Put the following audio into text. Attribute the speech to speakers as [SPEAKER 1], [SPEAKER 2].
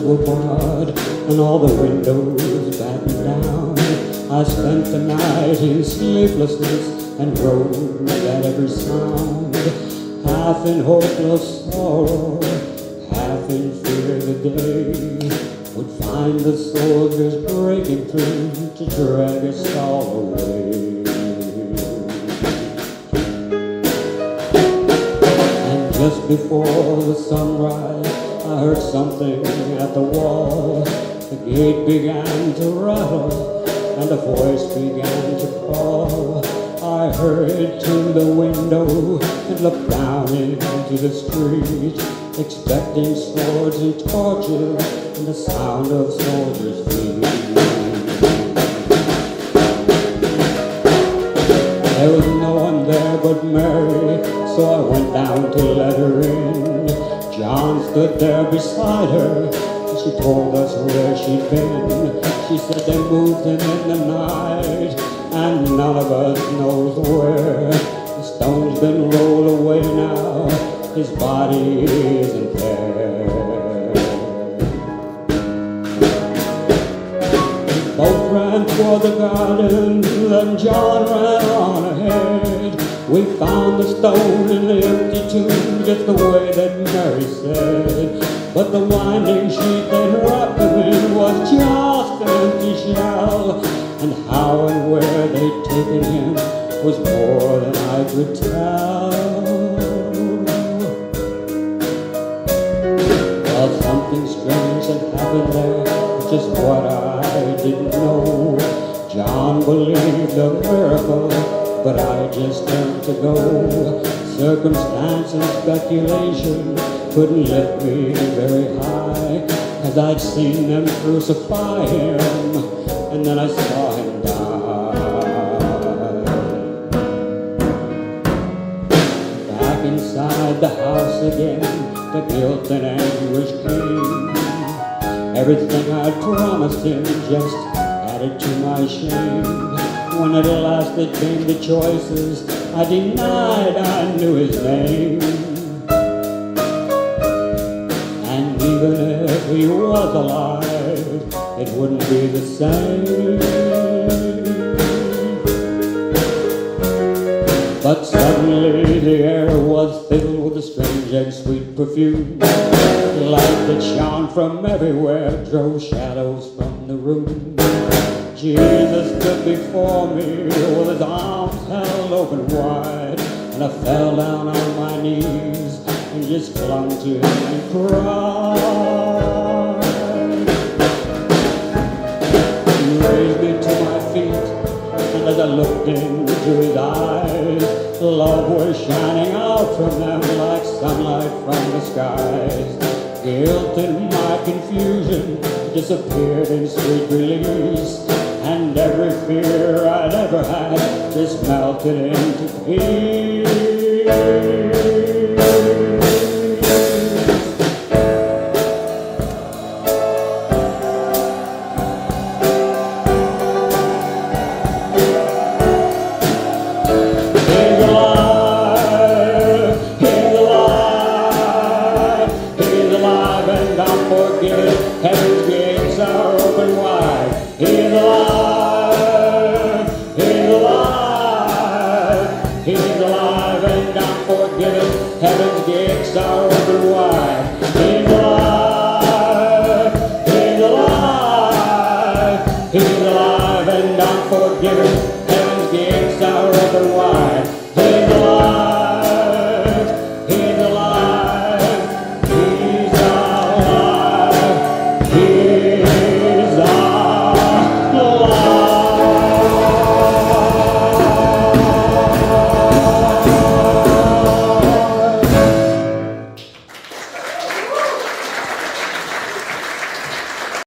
[SPEAKER 1] Were barred and all the windows battened down. I spent the night in sleeplessness and rose at every sound, half in hopeless sorrow, half in fear the day would find the soldiers breaking through to drag us all away. And just before the sunrise, I heard something at the wall. The gate began to rattle and a voice began to call. I hurried to the window and looked down into the street, expecting swords and torches and the sound of soldiers' feet. There was no one there but Mary, so I went down to let her in. John stood there beside her, and she told us where she'd been. She said they moved him in the night, and none of us knows where. The stone's been rolled away now, his body isn't there. Both ran toward the garden, then John ran on ahead. We found the stone in the empty tomb, just the way that Mary said. But the winding sheet that wrapped him in was just an empty shell. And how and where they'd taken him was more than I could tell. Well, something strange had happened there, just what I didn't know. John believed a miracle, but I just turned to go. Circumstance and speculation couldn't lift me very high, as I'd seen them crucify him, and then I saw him die. Back inside the house again, the guilt and anguish came. Everything I'd promised him just added to my shame. When at last it came to choices, I denied I knew his name. And even if he was alive, it wouldn't be the same. But suddenly the air was filled with a strange and sweet perfume. Light that shone from everywhere drove shadows from the room. Jesus stood before me with his arms held open wide, and I fell down on my knees and just clung to him and cried. He raised me to my feet, and as I looked into his eyes, love was shining out from them like sunlight from the skies. Guilt and my confusion disappeared in sweet release, and every fear I'd ever had just melted into peace. He's alive, he's alive, he's alive and I'm forgiven. Heaven's gates are open wide. He's alive, he's alive, he's alive and I'm forgiven. Heaven's gates are open wide. He's alive, he's alive, he's alive and I'm forgiven. Heaven's gates are open wide.